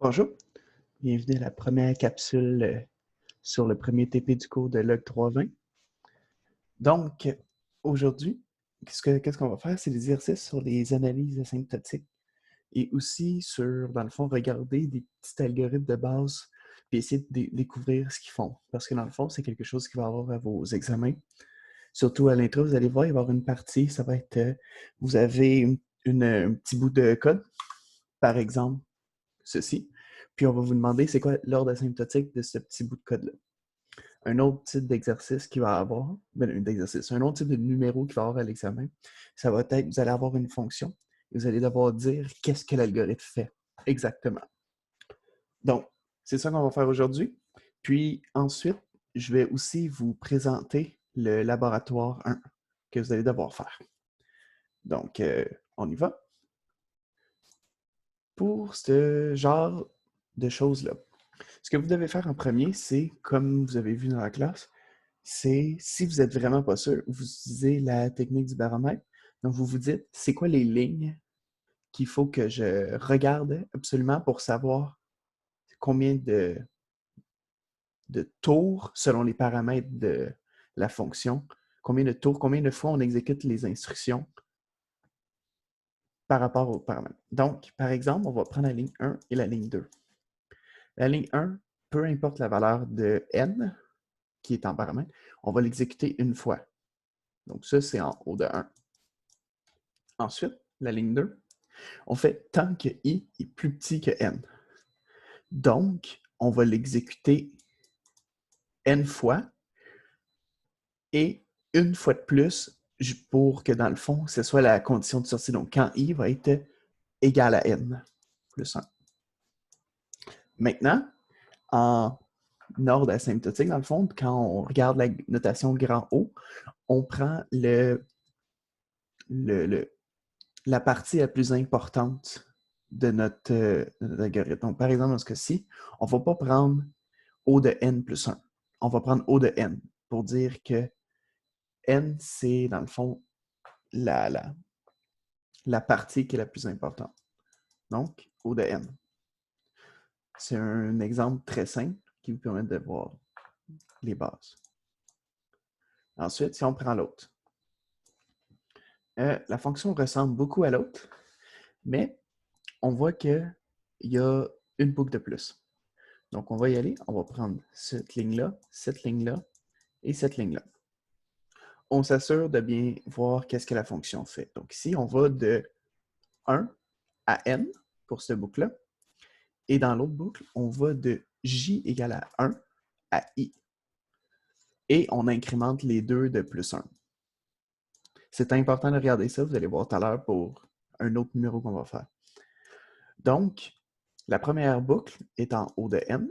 Bonjour, bienvenue à la première capsule sur le premier TP du cours de Log 320. Donc, aujourd'hui, qu'est-ce qu'on va faire? C'est des exercices sur les analyses asymptotiques et aussi sur, dans le fond, regarder des petits algorithmes de base et essayer de découvrir ce qu'ils font. Parce que dans le fond, c'est quelque chose qui va avoir à vos examens. Surtout à l'intro, vous allez voir, il va y avoir une partie, ça va être, vous avez un petit bout de code, par exemple, ceci. Puis on va vous demander c'est quoi l'ordre asymptotique de ce petit bout de code-là. Un autre type d'exercice qu'il va avoir, un autre type de numéro qu'il va avoir à l'examen, ça va être, vous allez avoir une fonction et vous allez devoir dire qu'est-ce que l'algorithme fait exactement. Donc, c'est ça qu'on va faire aujourd'hui. Puis ensuite, je vais aussi vous présenter le laboratoire 1 que vous allez devoir faire. Donc, on y va. Pour ce genre de choses-là, ce que vous devez faire en premier, c'est, comme vous avez vu dans la classe, c'est, si vous n'êtes vraiment pas sûr, vous utilisez la technique du baromètre. Donc, vous vous dites, c'est quoi les lignes qu'il faut que je regarde absolument pour savoir combien de tours, selon les paramètres de la fonction, combien de tours, combien de fois on exécute les instructions par rapport aux paramètres. Donc, par exemple, on va prendre la ligne 1 et la ligne 2. La ligne 1, peu importe la valeur de n, qui est en paramètre, on va l'exécuter une fois. Donc ça, c'est en haut de 1. Ensuite, la ligne 2, on fait tant que i est plus petit que n. Donc, on va l'exécuter n fois et une fois de plus pour que dans le fond, ce soit la condition de sortie. Donc, quand i va être égal à n plus 1. Maintenant, en ordre asymptotique, dans le fond, quand on regarde la notation grand O, on prend la partie la plus importante de notre algorithme. Donc, par exemple, dans ce cas-ci, on ne va pas prendre O de n plus 1. On va prendre O de n pour dire que n, c'est, dans le fond, la partie qui est la plus importante. Donc, O de n. C'est un exemple très simple qui vous permet de voir les bases. Ensuite, si on prend l'autre, la fonction ressemble beaucoup à l'autre, mais on voit qu'il y a une boucle de plus. Donc, on va y aller. On va prendre cette ligne-là et cette ligne-là. On s'assure de bien voir qu'est-ce que la fonction fait. Donc, ici, on va de 1 à n pour cette boucle-là. Et dans l'autre boucle, on va de j égale à 1 à i. Et on incrémente les deux de plus 1. C'est important de regarder ça. Vous allez voir tout à l'heure pour un autre numéro qu'on va faire. Donc, la première boucle est en haut de n.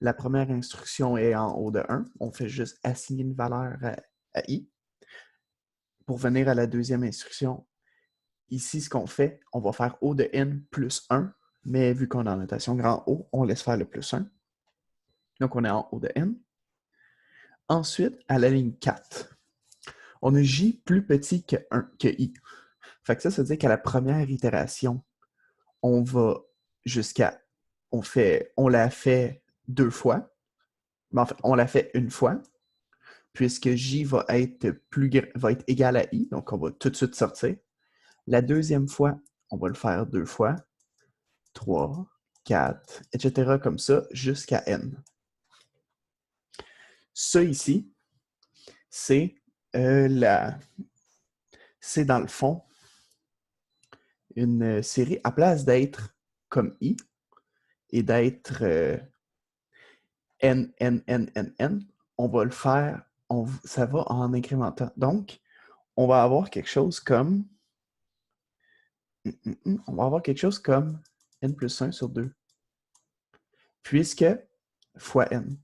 La première instruction est en haut de 1. On fait juste assigner une valeur à i. Pour venir à la deuxième instruction, ici, ce qu'on fait, on va faire O de n plus 1, mais vu qu'on est en notation grand O, on laisse faire le plus 1. Donc, on est en O de n. Ensuite, à la ligne 4, on a j plus petit que i. Fait que ça veut dire qu'à la première itération, on va jusqu'à... On l'a fait 2 fois. Mais en fait, on l'a fait une fois, puisque j va être égal à i, donc on va tout de suite sortir. La deuxième fois, on va le faire 2 fois, 3, 4, etc. comme ça, jusqu'à n. Ça ici, c'est c'est dans le fond une série, à place d'être comme i et d'être n, n, n, n, n, on va le faire, ça va en incrémentant. Donc, on va avoir quelque chose comme on va avoir quelque chose comme n plus 1 sur 2, puisque fois n.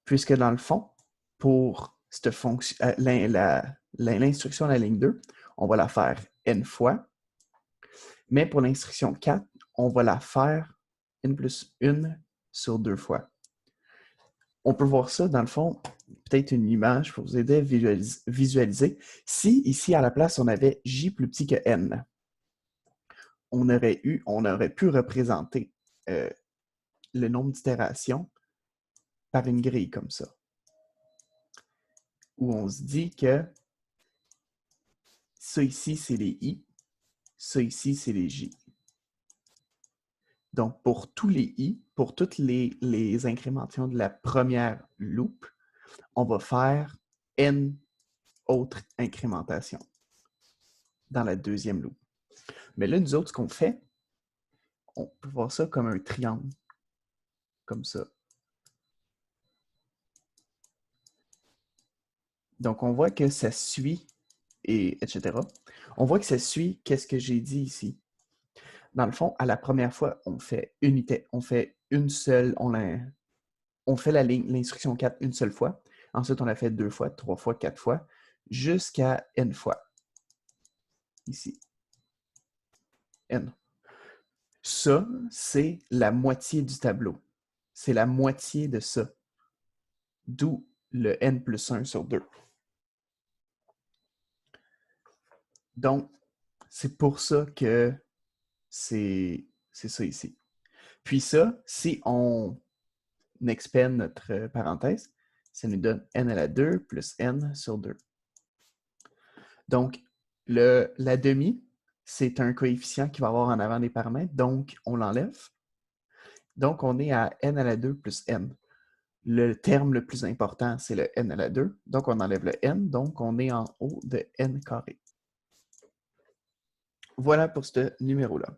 Puisque dans le fond, pour cette fonction, l'instruction de la ligne 2, on va la faire n fois, mais pour l'instruction 4, on va la faire n plus 1 sur 2 fois. On peut voir ça, dans le fond, peut-être une image pour vous aider à visualiser. Si, ici, à la place, on avait j plus petit que n, on aurait pu représenter le nombre d'itérations par une grille comme ça, où on se dit que ça ici, c'est les i, ça ici, c'est les j. Donc, pour tous les i, pour toutes les incrémentations de la première loop, on va faire n autres incrémentations dans la deuxième loop. Mais là, nous autres, ce qu'on fait, on peut voir ça comme un triangle, comme ça. Donc, on voit que ça suit, etc. On voit que ça suit qu'est-ce que j'ai dit ici. Dans le fond, à la première fois, on fait une seule, on fait l'instruction 4 une seule fois. Ensuite, on la fait 2 fois, 3 fois, 4 fois, jusqu'à n fois. Ici. N. Ça, c'est la moitié du tableau. C'est la moitié de ça. D'où le n plus 1 sur 2. Donc, c'est pour ça que c'est ça ici. Puis ça, si on expand notre parenthèse, ça nous donne n à la 2 plus n sur 2. Donc, la demi, c'est un coefficient qui va avoir en avant des paramètres, donc on l'enlève. Donc, on est à n à la 2 plus n. Le terme le plus important, c'est le n à la 2. Donc, on enlève le n, donc on est en haut de n carré. Voilà pour ce numéro-là.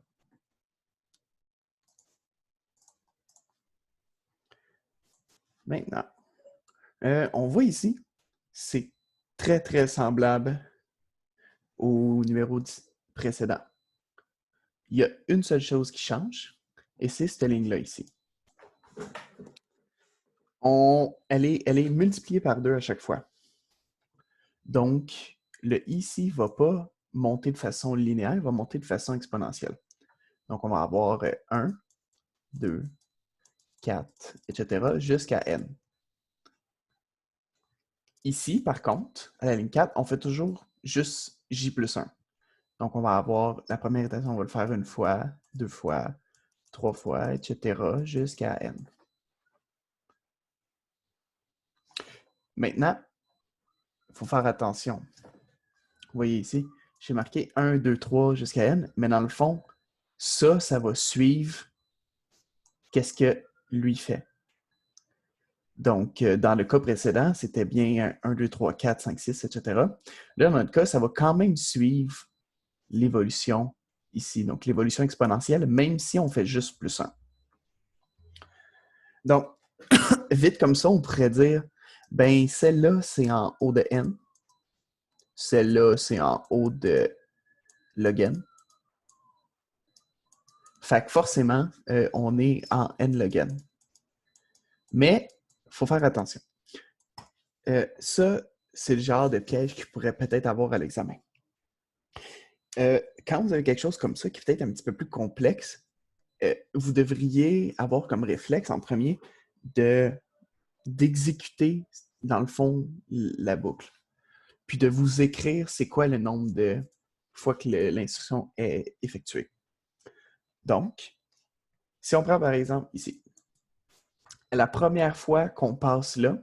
Maintenant, on voit ici, c'est très, très semblable au numéro précédent. Il y a une seule chose qui change, et c'est cette ligne-là ici. Elle est multipliée par 2 à chaque fois. Donc, le ici ne va pas monter de façon linéaire, il va monter de façon exponentielle. Donc, on va avoir 1, 2, 4, etc. jusqu'à n. Ici, par contre, à la ligne 4, on fait toujours juste j plus 1. Donc, on va avoir la première itération, on va le faire une fois, 2 fois, 3 fois, etc. jusqu'à n. Maintenant, il faut faire attention. Vous voyez ici, j'ai marqué 1, 2, 3 jusqu'à n, mais dans le fond, ça va suivre qu'est-ce que lui fait. Donc, dans le cas précédent, c'était bien 1, 2, 3, 4, 5, 6, etc. Là, dans notre cas, ça va quand même suivre l'évolution ici, donc l'évolution exponentielle, même si on fait juste plus 1. Donc, vite comme ça, on pourrait dire, ben celle-là, c'est en haut de n. Celle-là, c'est en haut de log n. Fait que forcément, on est en n log n. Mais, il faut faire attention. Ça, c'est le genre de piège qu'il pourrait peut-être avoir à l'examen. Quand vous avez quelque chose comme ça qui est peut-être un petit peu plus complexe, vous devriez avoir comme réflexe en premier d'exécuter, dans le fond, la boucle. Puis de vous écrire c'est quoi le nombre de fois que l'instruction est effectuée. Donc, si on prend par exemple ici, la première fois qu'on passe là,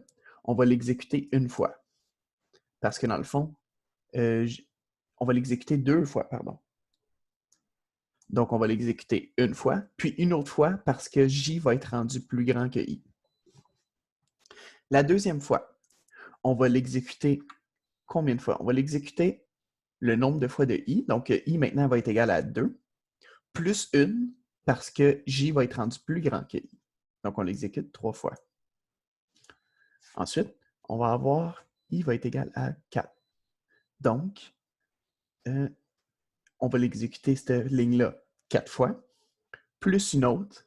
on va l'exécuter une fois. Parce que dans le fond, on va l'exécuter 2 fois, pardon. Donc, on va l'exécuter une fois, puis une autre fois parce que J va être rendu plus grand que I. La deuxième fois, on va l'exécuter combien de fois? On va l'exécuter le nombre de fois de I. Donc, I maintenant va être égal à 2, plus 1 parce que J va être rendu plus grand que I. Donc, on l'exécute 3 fois. Ensuite, on va avoir I va être égal à 4. Donc, on va l'exécuter cette ligne-là 4 fois, plus une autre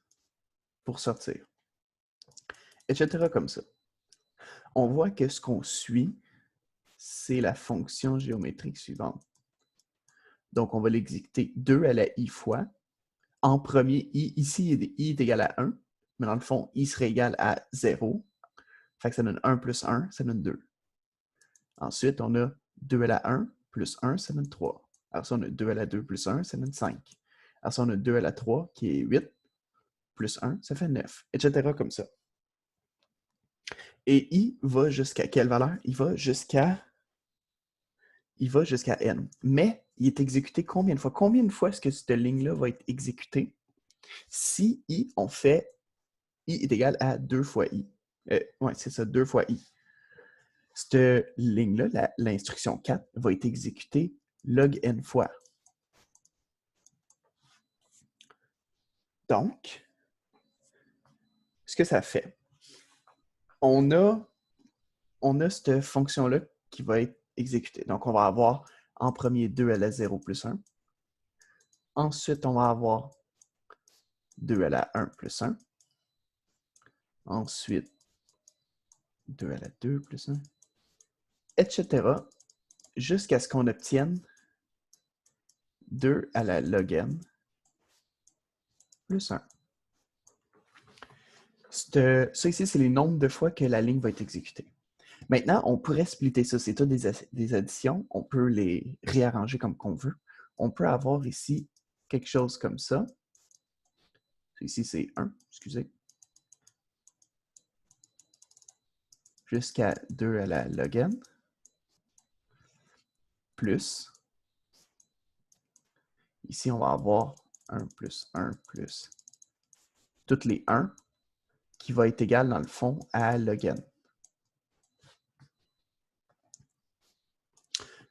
pour sortir, etc. comme ça. On voit que ce qu'on suit, c'est la fonction géométrique suivante. Donc, on va l'exécuter 2 à la i fois. En premier, ici, i est égal à 1, mais dans le fond, i serait égal à 0. Fait que ça donne 1 plus 1, ça donne 2. Ensuite, on a 2 à la 1 plus 1, ça donne 3. Alors ça, on a 2 à la 2 plus 1, ça donne 5. Alors ça, on a 2 à la 3 qui est 8, plus 1, ça fait 9, etc. comme ça. Et I va jusqu'à quelle valeur? Il va jusqu'à n. Mais il est exécuté combien de fois? Combien de fois est-ce que cette ligne-là va être exécutée si I, on fait I est égal à 2 fois I? Oui, c'est ça, 2 fois I. Cette ligne-là, l'instruction 4, va être exécutée log n fois. Donc, ce que ça fait, on a cette fonction-là qui va être exécutée. Donc, on va avoir en premier 2 à la 0 plus 1. Ensuite, on va avoir 2 à la 1 plus 1. Ensuite, 2 à la 2 plus 1, etc. jusqu'à ce qu'on obtienne 2 à la log n plus 1. Ça ici, c'est les nombres de fois que la ligne va être exécutée. Maintenant, on pourrait splitter ça. C'est tout des additions. On peut les réarranger comme qu'on veut. On peut avoir ici quelque chose comme ça. Ici, c'est 1, excusez. Jusqu'à 2 à la log n. Plus. Ici, on va avoir 1 plus 1 plus toutes les 1 qui va être égal, dans le fond, à log n.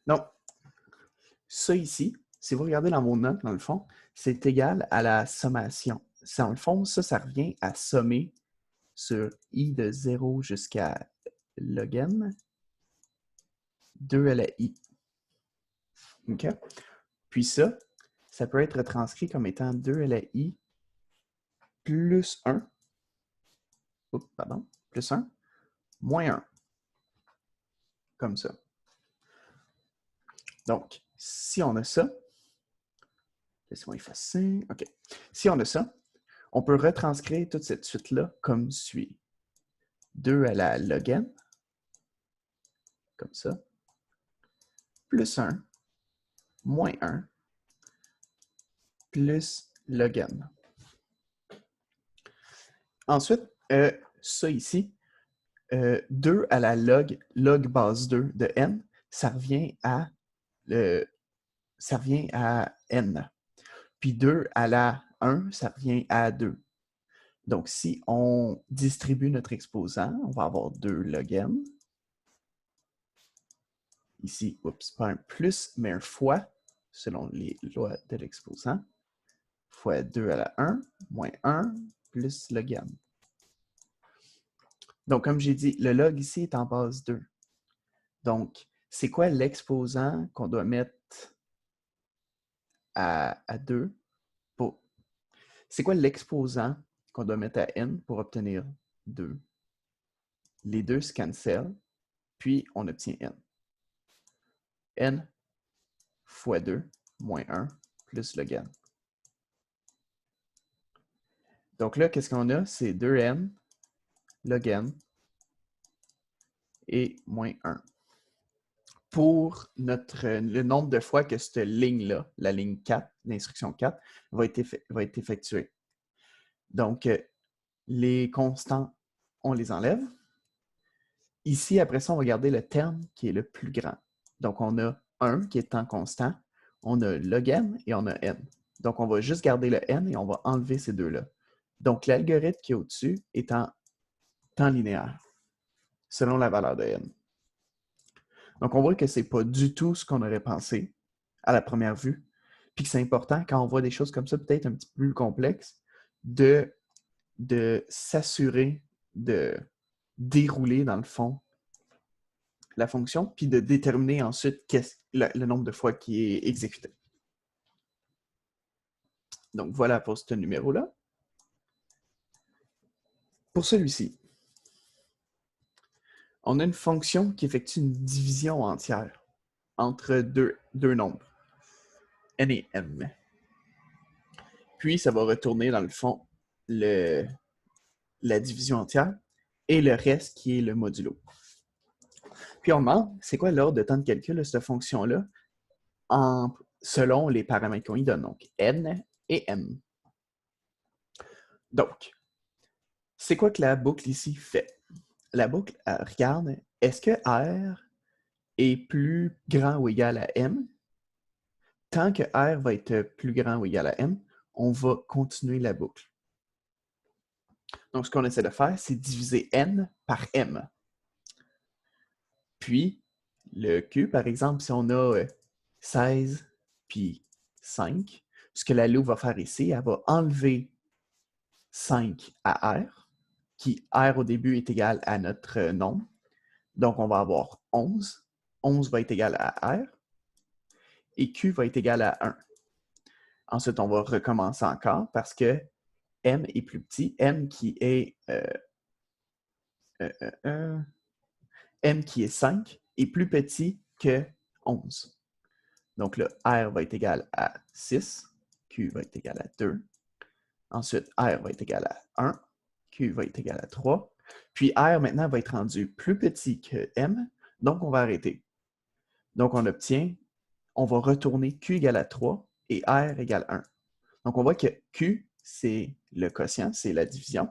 Donc, ça ici, si vous regardez dans vos notes, dans le fond, c'est égal à la sommation. Dans le fond, ça revient à sommer sur i de 0 jusqu'à log n, 2 à la i. OK? Puis ça peut être transcrit comme étant 2 à la i plus 1, plus 1, moins 1. Comme ça. Donc, si on a ça, laissez-moi effacer. OK. Si on a ça, on peut retranscrire toute cette suite-là comme suit. 2 à la log n, comme ça, plus 1, moins 1, plus log n. Ensuite, ça ici, 2 à la log base 2 de n, ça revient à n. Puis 2 à la 1, ça revient à 2. Donc, si on distribue notre exposant, on va avoir 2 log n. Ici, pas un plus, mais un fois, selon les lois de l'exposant, fois 2 à la 1, moins 1, plus log n. Donc, comme j'ai dit, le log ici est en base 2. Donc, c'est quoi l'exposant qu'on doit mettre à 2? C'est quoi l'exposant qu'on doit mettre à n pour obtenir 2? Les deux se cancellent, puis on obtient n. n fois 2 moins 1 plus log n. Donc là, qu'est-ce qu'on a? C'est 2n log n et moins 1. Pour le nombre de fois que cette ligne-là, la ligne 4, l'instruction 4, va être effectuée. Donc, les constants, on les enlève. Ici, après ça, on va garder le terme qui est le plus grand. Donc, on a 1 qui est temps constant, on a log n et on a n. Donc, on va juste garder le n et on va enlever ces deux-là. Donc, l'algorithme qui est au-dessus est en temps linéaire, selon la valeur de n. Donc, on voit que ce n'est pas du tout ce qu'on aurait pensé à la première vue, puis que c'est important, quand on voit des choses comme ça, peut-être un petit peu plus complexes, de s'assurer de dérouler, dans le fond, la fonction, puis de déterminer ensuite le nombre de fois qui est exécuté. Donc, voilà pour ce numéro-là. Pour celui-ci, on a une fonction qui effectue une division entière entre deux nombres, n et m. Puis, ça va retourner, dans le fond, la division entière et le reste qui est le modulo. Puis, on demande, c'est quoi l'ordre de temps de calcul de cette fonction-là selon les paramètres qu'on y donne, donc n et m. Donc, c'est quoi que la boucle ici fait? La boucle, elle regarde, est-ce que R est plus grand ou égal à m? Tant que R va être plus grand ou égal à m, on va continuer la boucle. Donc, ce qu'on essaie de faire, c'est diviser n par m. Puis, le Q, par exemple, si on a 16 puis 5, ce que la loupe va faire ici, elle va enlever 5 à R, qui R au début est égal à notre nombre. Donc, on va avoir 11. 11 va être égal à R. Et Q va être égal à 1. Ensuite, on va recommencer encore parce que M est plus petit. M qui est 5 est plus petit que 11. Donc là, R va être égal à 6. Q va être égal à 2. Ensuite, R va être égal à 1. Q va être égal à 3. Puis R maintenant va être rendu plus petit que M. Donc, on va arrêter. Donc, on obtient, on va retourner Q égale à 3 et R égale 1. Donc, on voit que Q, c'est le quotient, c'est la division.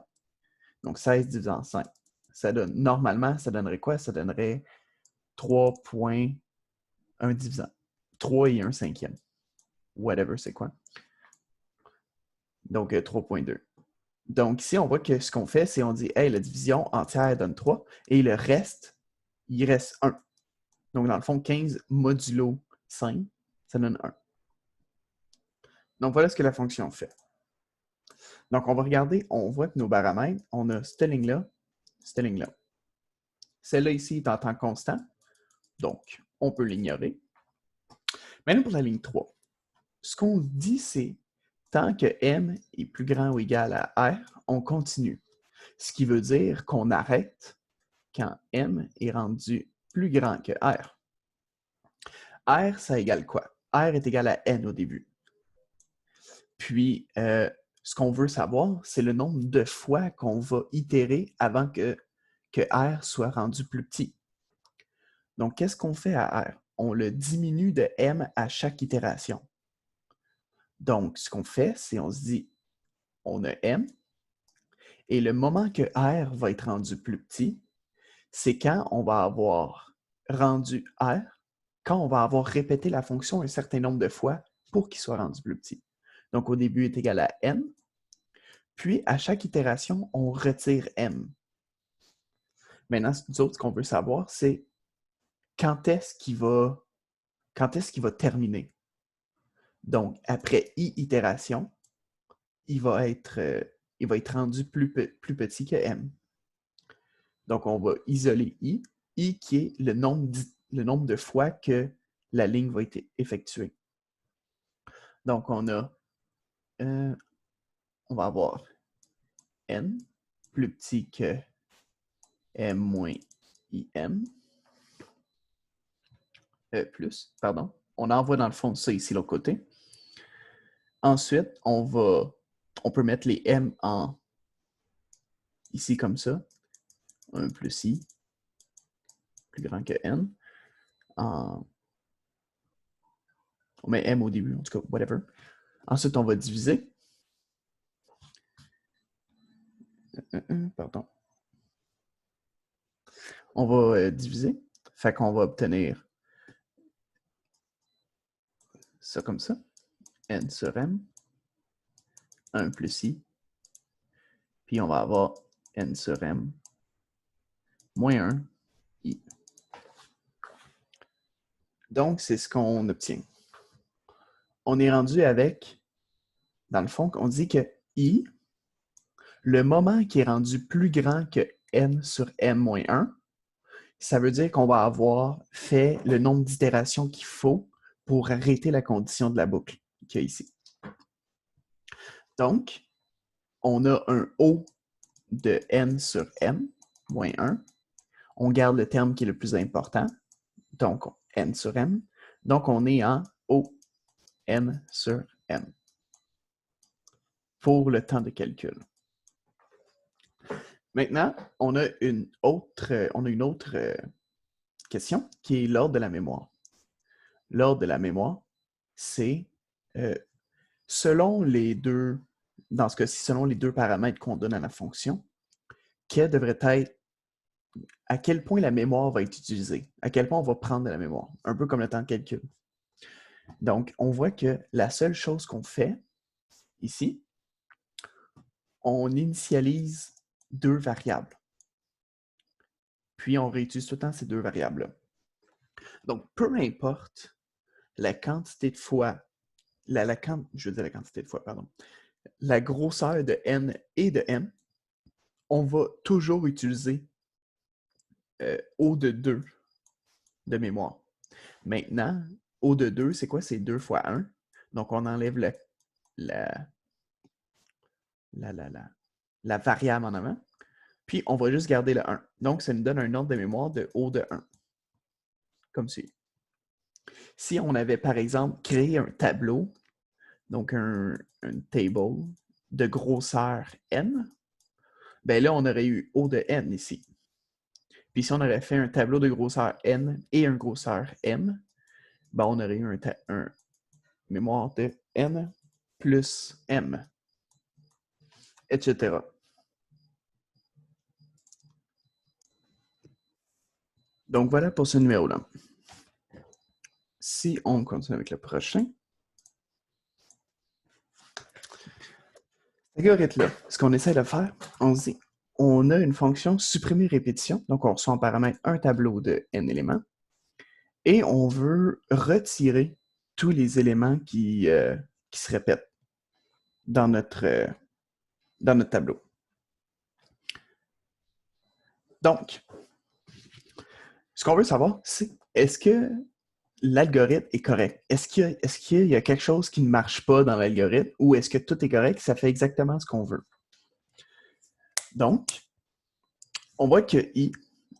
Donc, 16 divisé en 5. Ça donne, normalement, ça donnerait quoi? Ça donnerait 3,1 divisant. 3 et 1 cinquième. Whatever, c'est quoi? Donc, 3,2. Donc, ici, on voit que ce qu'on fait, c'est on dit, hey, la division entière donne 3 et le reste, il reste 1. Donc, dans le fond, 15 modulo 5, ça donne 1. Donc, voilà ce que la fonction fait. Donc, on va regarder, on voit que nos paramètres, on a cette ligne-là, cette ligne-là. Celle-là ici est en temps constant, donc on peut l'ignorer. Maintenant, pour la ligne 3, ce qu'on dit, c'est tant que m est plus grand ou égal à r, on continue. Ce qui veut dire qu'on arrête quand m est rendu plus grand que r. R, ça égale quoi? R est égal à n au début. Puis, ce qu'on veut savoir, c'est le nombre de fois qu'on va itérer avant que R soit rendu plus petit. Donc, qu'est-ce qu'on fait à R? On le diminue de M à chaque itération. Donc, ce qu'on fait, c'est on se dit, on a M, et le moment que R va être rendu plus petit, c'est quand on va avoir rendu R, quand on va avoir répété la fonction un certain nombre de fois pour qu'il soit rendu plus petit. Donc, au début est égal à N, puis à chaque itération, on retire M. Maintenant, nous autres, ce qu'on veut savoir, c'est quand est-ce qu'il va terminer. Donc, après I itération, il va être rendu plus petit que M. Donc, on va isoler I. I qui est le nombre de fois que la ligne va être effectuée. Donc, on va avoir N plus petit que M moins IM. Plus, pardon. On envoie dans le fond ça ici, l'autre côté. Ensuite, on peut mettre les M ici comme ça. 1 plus I, plus grand que N. On met M au début, en tout cas, whatever. Ensuite, on va diviser. Pardon. On va diviser. Fait qu'on va obtenir ça comme ça. N sur M. 1 plus I. Puis on va avoir N sur M moins 1 I. Donc, c'est ce qu'on obtient. On est rendu avec, dans le fond, on dit que I, le moment qui est rendu plus grand que N sur M moins 1, ça veut dire qu'on va avoir fait le nombre d'itérations qu'il faut pour arrêter la condition de la boucle qu'il y a ici. Donc, on a un O de N sur M moins 1. On garde le terme qui est le plus important, donc N sur M. Donc, on est en O N sur M pour le temps de calcul. Maintenant, on a une autre question qui est l'ordre de la mémoire. L'ordre de la mémoire, c'est selon les deux, dans ce cas-ci, selon les deux paramètres qu'on donne à la fonction, quel devrait être, à quel point la mémoire va être utilisée, à quel point on va prendre de la mémoire, un peu comme le temps de calcul. Donc, on voit que la seule chose qu'on fait ici, on initialise deux variables. Puis, on réutilise tout le temps ces deux variables-là. Donc, peu importe la quantité de fois, la quantité de fois, pardon, la grosseur de n et de m, on va toujours utiliser O de 2 de mémoire. Maintenant, O de 2, c'est quoi? C'est 2 fois 1. Donc, on enlève la variable en avant. Puis, on va juste garder le 1. Donc, ça nous donne un ordre de mémoire de O de 1. Comme suit. Si on avait, par exemple, créé un tableau, donc un table de grosseur n, bien là, on aurait eu O de n ici. Puis si on aurait fait un tableau de grosseur n et un grosseur m, ben on aurait eu un mémoire de n plus m, etc. Donc voilà pour ce numéro-là. Si on continue avec le prochain, cet algorithme-là, ce qu'on essaie de faire, on se dit, on a une fonction supprimer répétition, donc on reçoit en paramètre un tableau de n éléments, et on veut retirer tous les éléments qui se répètent dans notre tableau. Donc, ce qu'on veut savoir, c'est est-ce que l'algorithme est correct? Est-ce qu'il y a quelque chose qui ne marche pas dans l'algorithme ou est-ce que tout est correct, ça fait exactement ce qu'on veut? Donc, on voit que I,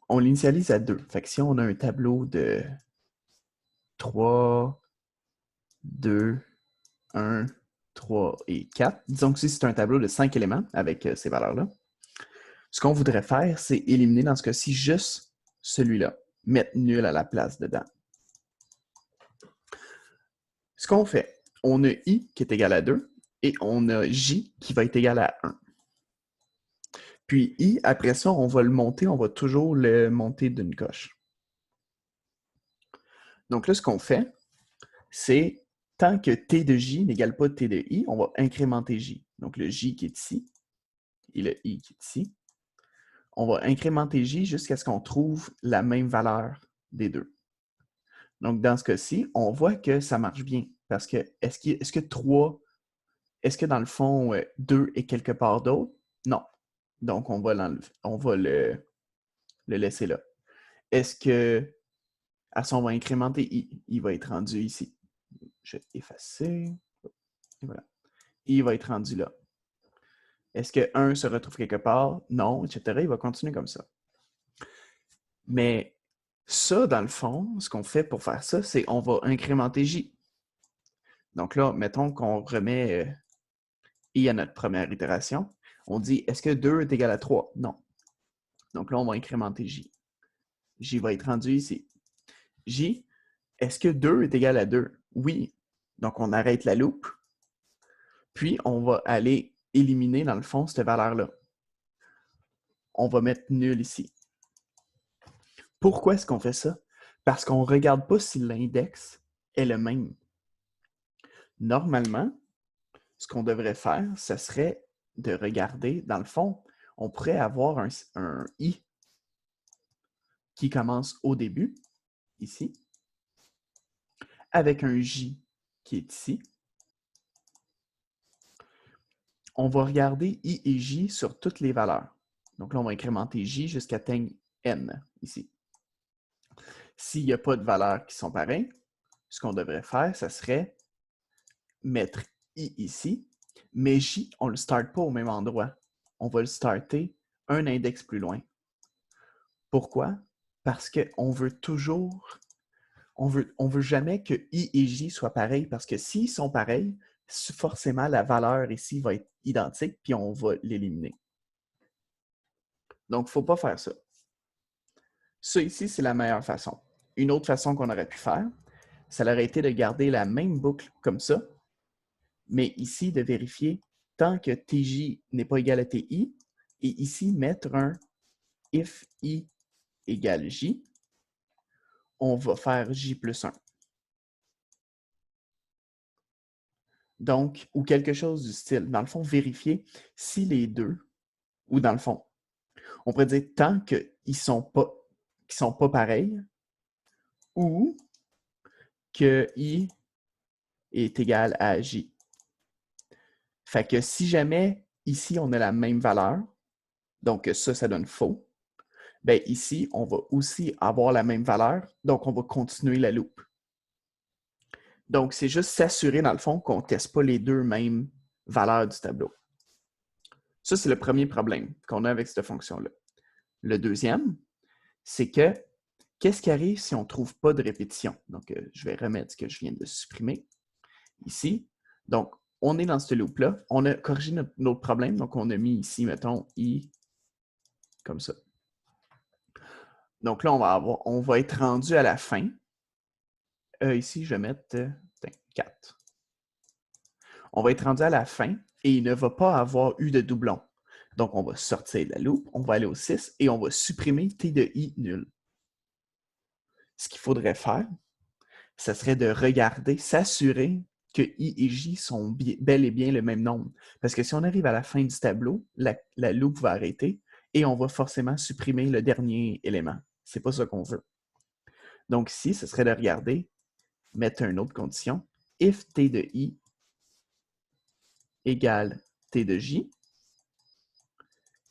on l'initialise à 2. Fait que si on a un tableau de 3, 2, 1, 3 et 4, disons que si c'est un tableau de 5 éléments avec ces valeurs-là, ce qu'on voudrait faire, c'est éliminer dans ce cas-ci juste celui-là, mettre nul à la place dedans. Ce qu'on fait, on a I qui est égal à 2 et on a J qui va être égal à 1. Puis I, après ça, on va le monter, on va toujours le monter d'une coche. Donc là, ce qu'on fait, c'est tant que T de J n'égale pas T de I, on va incrémenter J. Donc le J qui est ici et le I qui est ici. On va incrémenter J jusqu'à ce qu'on trouve la même valeur des deux. Donc dans ce cas-ci, on voit que ça marche bien. Parce que est-ce que 3, est-ce que dans le fond, 2 est quelque part d'autre? Non. Donc on va le laisser là. Est-ce que, on va incrémenter I, il va être rendu ici. Je vais effacer. Et voilà. I va être rendu là. Est-ce que 1 se retrouve quelque part? Non, etc. Il va continuer comme ça. Mais ça, dans le fond, ce qu'on fait pour faire ça, c'est on va incrémenter J. Donc là, mettons qu'on remet I à notre première itération. On dit, est-ce que 2 est égal à 3? Non. Donc là, on va incrémenter J. J va être rendu ici. J, est-ce que 2 est égal à 2? Oui. Donc on arrête la loupe. Puis on va aller éliminer, dans le fond, cette valeur-là. On va mettre nul ici. Pourquoi est-ce qu'on fait ça? Parce qu'on ne regarde pas si l'index est le même. Normalement, ce qu'on devrait faire, ce serait de regarder, dans le fond, on pourrait avoir un I qui commence au début, ici, avec un J qui est ici. On va regarder I et J sur toutes les valeurs. Donc là, on va incrémenter J jusqu'à atteindre N, ici. S'il n'y a pas de valeurs qui sont pareilles, ce qu'on devrait faire, ce serait mettre I ici, mais J, on ne le start pas au même endroit. On va le starter un index plus loin. Pourquoi? Parce qu'on veut toujours, on veut jamais que I et J soient pareils, parce que s'ils sont pareils, forcément la valeur ici va être identique, puis on va l'éliminer. Donc, il ne faut pas faire ça. Ça ici, c'est la meilleure façon. Une autre façon qu'on aurait pu faire, ça aurait été de garder la même boucle comme ça, mais ici, de vérifier tant que TJ n'est pas égal à TI, et ici, mettre un if I égale J, on va faire J plus 1. Donc, ou quelque chose du style. Dans le fond, vérifier si les deux, ou dans le fond, on pourrait dire tant qu'ils ne sont pas pareils, ou que I est égal à J. Fait que si jamais ici, on a la même valeur, donc ça donne faux, bien ici, on va aussi avoir la même valeur, donc on va continuer la loupe. Donc, c'est juste s'assurer, dans le fond, qu'on ne teste pas les deux mêmes valeurs du tableau. Ça, c'est le premier problème qu'on a avec cette fonction-là. Le deuxième, c'est que qu'est-ce qui arrive si on ne trouve pas de répétition? Donc, je vais remettre ce que je viens de supprimer ici. Donc, on est dans ce loop-là. On a corrigé notre problème. Donc, on a mis ici, mettons, I comme ça. Donc là, on va être rendu à la fin. Ici, je vais mettre 4. On va être rendu à la fin et il ne va pas avoir eu de doublon. Donc, on va sortir de la loupe, on va aller au 6 et on va supprimer T de I nul. Ce qu'il faudrait faire, ce serait de regarder, s'assurer que I et J sont bel et bien le même nombre. Parce que si on arrive à la fin du tableau, la loupe va arrêter et on va forcément supprimer le dernier élément. Ce n'est pas ça qu'on veut. Donc ici, ce serait de regarder, mettre une autre condition. If T de I égale T de J,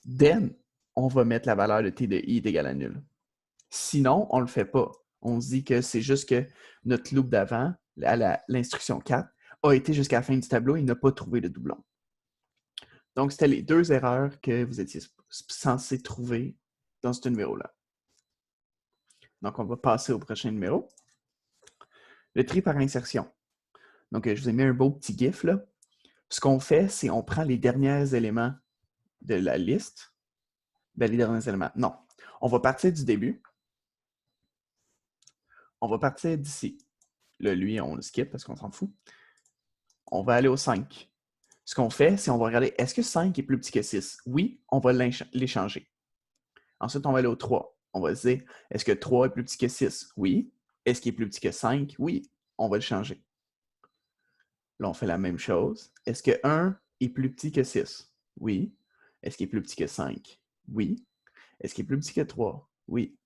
then on va mettre la valeur de T de I est égale à nul. Sinon, on ne le fait pas. On se dit que c'est juste que notre loupe d'avant, à l'instruction 4, a été jusqu'à la fin du tableau et n'a pas trouvé de doublon. Donc, c'était les deux erreurs que vous étiez censé trouver dans ce numéro-là. Donc, on va passer au prochain numéro. Le tri par insertion. Donc, je vous ai mis un beau petit GIF là. Ce qu'on fait, c'est qu'on prend les derniers éléments de la liste. Ben, les derniers éléments. Non. On va partir du début. On va partir d'ici. Là, lui, on le skip parce qu'on s'en fout. On va aller au 5. Ce qu'on fait, c'est qu'on va regarder, est-ce que 5 est plus petit que 6? Oui, on va l'échanger. Ensuite, on va aller au 3. On va se dire, est-ce que 3 est plus petit que 6? Oui. Est-ce qu'il est plus petit que 5? Oui, on va le changer. Là, on fait la même chose. Est-ce que 1 est plus petit que 6? Oui. Est-ce qu'il est plus petit que 5? Oui. Est-ce qu'il est plus petit que 3? Oui.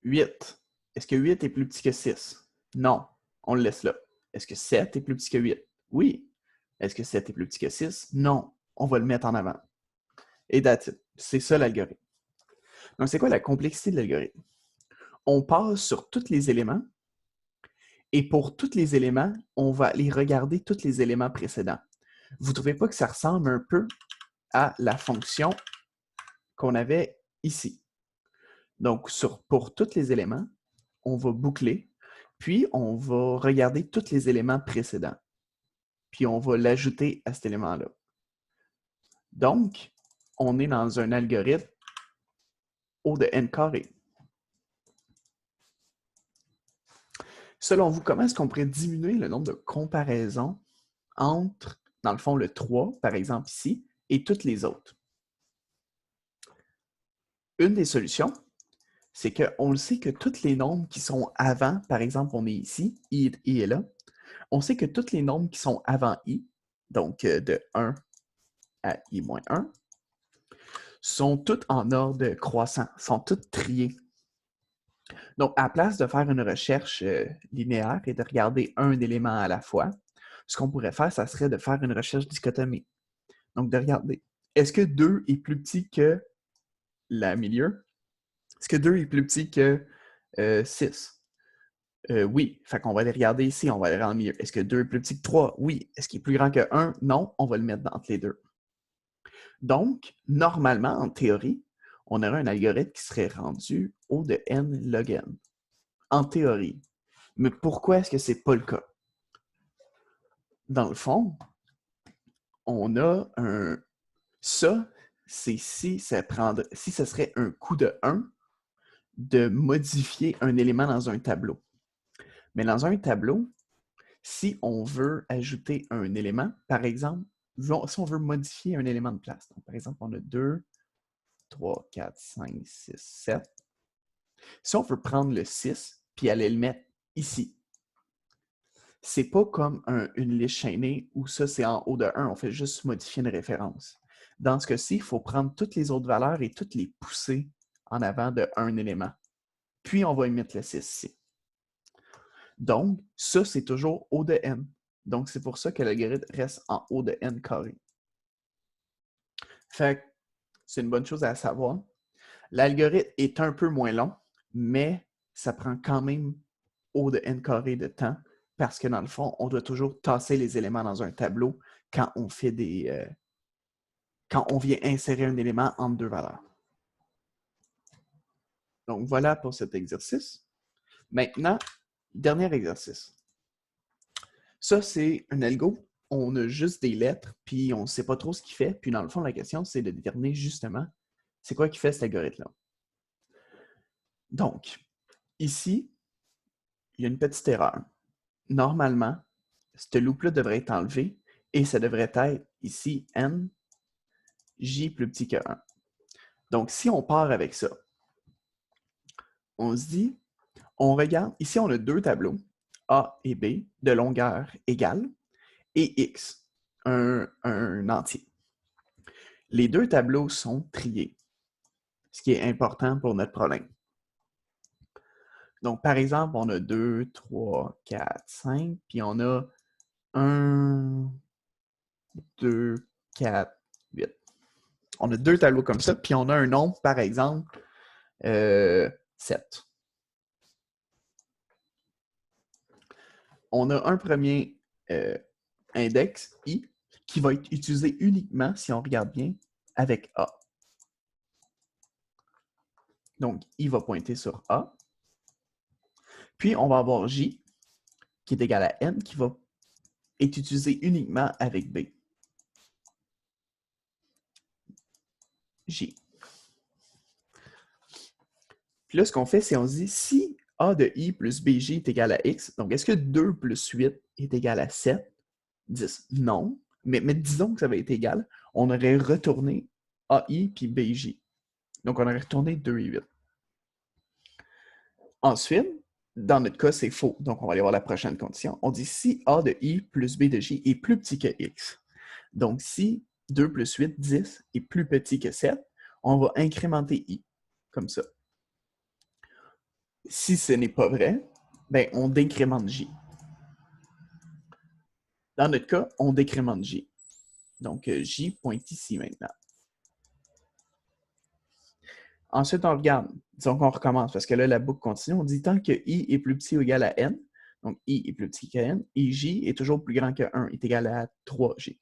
8. Est-ce que 8 est plus petit que 6? Non. On le laisse là. Est-ce que 7 est plus petit que 8? Oui. Est-ce que 7 est plus petit que 6? Non. On va le mettre en avant. Et that's it. C'est ça l'algorithme. Donc, c'est quoi la complexité de l'algorithme? On passe sur tous les éléments et pour tous les éléments, on va aller regarder tous les éléments précédents. Vous ne trouvez pas que ça ressemble un peu à la fonction qu'on avait ici? Donc, pour tous les éléments, on va boucler, puis on va regarder tous les éléments précédents. Puis on va l'ajouter à cet élément-là. Donc, on est dans un algorithme O de n carré. Selon vous, comment est-ce qu'on pourrait diminuer le nombre de comparaisons entre, dans le fond, le 3, par exemple ici, et toutes les autres? Une des solutions, c'est qu'on le sait que tous les nombres qui sont avant, par exemple, on est ici, I est là, on sait que tous les nombres qui sont avant I, donc de 1 à I-1, sont tous en ordre croissant, sont tous triés. Donc, à la place de faire une recherche linéaire et de regarder un élément à la fois, ce qu'on pourrait faire, ça serait de faire une recherche dichotomique. Donc, de regarder, est-ce que 2 est plus petit que la milieu? Est-ce que 2 est plus petit que 6? Oui. Fait qu'on va aller regarder ici, on va aller en milieu. Est-ce que 2 est plus petit que 3? Oui. Est-ce qu'il est plus grand que 1? Non. On va le mettre entre les deux. Donc, normalement, en théorie, on aurait un algorithme qui serait rendu O de n log n. En théorie. Mais pourquoi est-ce que ce n'est pas le cas? Dans le fond, on a un... Ça, c'est si ça serait un coup de 1 de modifier un élément dans un tableau. Mais dans un tableau, Si on veut ajouter un élément, par exemple, si on veut modifier un élément de place, donc par exemple, on a 2, 3, 4, 5, 6, 7. Si on veut prendre le 6 puis aller le mettre ici, c'est pas comme une liste chaînée où ça, c'est en haut de 1, on fait juste modifier une référence. Dans ce cas-ci, il faut prendre toutes les autres valeurs et toutes les pousser en avant de un élément. Puis, on va y mettre le 6 ici. Donc, ça, c'est toujours O de n. Donc, c'est pour ça que l'algorithme reste en haut de n carré. Fait que c'est une bonne chose à savoir. L'algorithme est un peu moins long, mais ça prend quand même O de n carré de temps parce que dans le fond, on doit toujours tasser les éléments dans un tableau quand on fait quand on vient insérer un élément entre deux valeurs. Donc, voilà pour cet exercice. Maintenant, dernier exercice. Ça, c'est un algo. On a juste des lettres, puis on ne sait pas trop ce qu'il fait. Puis dans le fond, la question, c'est de déterminer justement c'est quoi qui fait cet algorithme-là. Donc, ici, il y a une petite erreur. Normalement, ce loop-là devrait être enlevé et ça devrait être ici n, j plus petit que 1. Donc, si on part avec ça, on se dit, on regarde, ici on a deux tableaux, A et B, de longueur égale, et X, un entier. Les deux tableaux sont triés, ce qui est important pour notre problème. Donc, par exemple, on a 2, 3, 4, 5, puis on a 1, 2, 4, 8. On a deux tableaux comme ça, puis on a un nombre, par exemple, 7. On a un premier index, I, qui va être utilisé uniquement, si on regarde bien, avec A. Donc, I va pointer sur A. Puis, on va avoir J, qui est égal à N, qui va être utilisé uniquement avec B. J. Puis là, ce qu'on fait, c'est on se dit, si A de I plus BJ est égal à X, donc est-ce que 2 plus 8 est égal à 7? 10. Non. Mais disons que ça va être égal, on aurait retourné AI puis BJ. Donc, on aurait retourné 2 et 8. Ensuite, dans notre cas, c'est faux. Donc, on va aller voir la prochaine condition. On dit si A de I plus B de J est plus petit que X. Donc, si 2 plus 8, 10 est plus petit que 7, on va incrémenter I, comme ça. Si ce n'est pas vrai, ben, on décrémente J. Dans notre cas, on décrémente J. Donc, J pointe ici maintenant. Ensuite, on regarde. Disons qu'on recommence, parce que là, la boucle continue. On dit tant que I est plus petit ou égal à N, donc I est plus petit que N, et J est toujours plus grand que 1, est égal à 3J.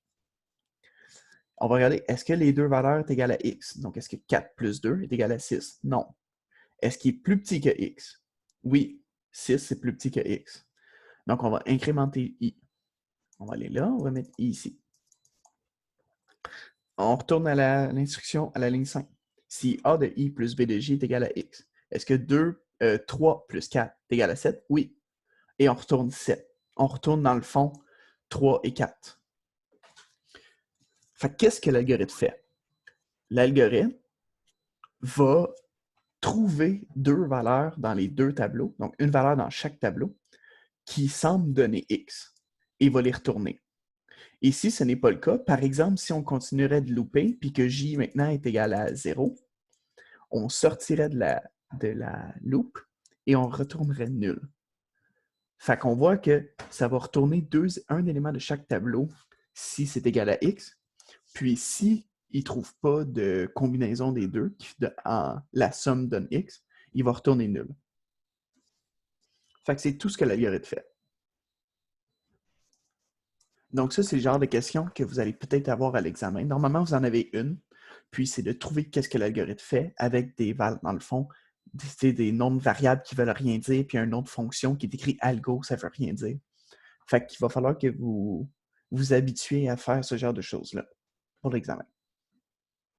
On va regarder, est-ce que les deux valeurs sont égales à X? Donc, est-ce que 4 plus 2 est égal à 6? Non. Est-ce qu'il est plus petit que X? Oui, 6 c'est plus petit que X. Donc, on va incrémenter I. On va aller là, on va mettre I ici. On retourne à l'instruction à la ligne 5. Si A de I plus B de J est égal à X, est-ce que 3 plus 4 est égal à 7? Oui. Et on retourne 7. On retourne dans le fond 3 et 4. Fait qu'est-ce que l'algorithme fait? L'algorithme va trouver deux valeurs dans les deux tableaux, donc une valeur dans chaque tableau, qui semble donner X, et va les retourner. Et si ce n'est pas le cas, par exemple, si on continuerait de looper, puis que J maintenant est égal à 0, on sortirait de la loop et on retournerait nul. Fait qu'on voit que ça va retourner un élément de chaque tableau si c'est égal à X. Puis si il ne trouve pas de combinaison des deux, la somme donne X, il va retourner nul. Fait que c'est tout ce que l'algorithme fait. Donc ça, c'est le genre de questions que vous allez peut-être avoir à l'examen. Normalement, vous en avez une, puis c'est de trouver qu'est-ce que l'algorithme fait avec dans le fond, des noms de variables qui ne veulent rien dire, puis un nom de fonction qui est écrit algo, ça ne veut rien dire. Fait qu'il va falloir que vous vous habituez à faire ce genre de choses-là pour l'examen.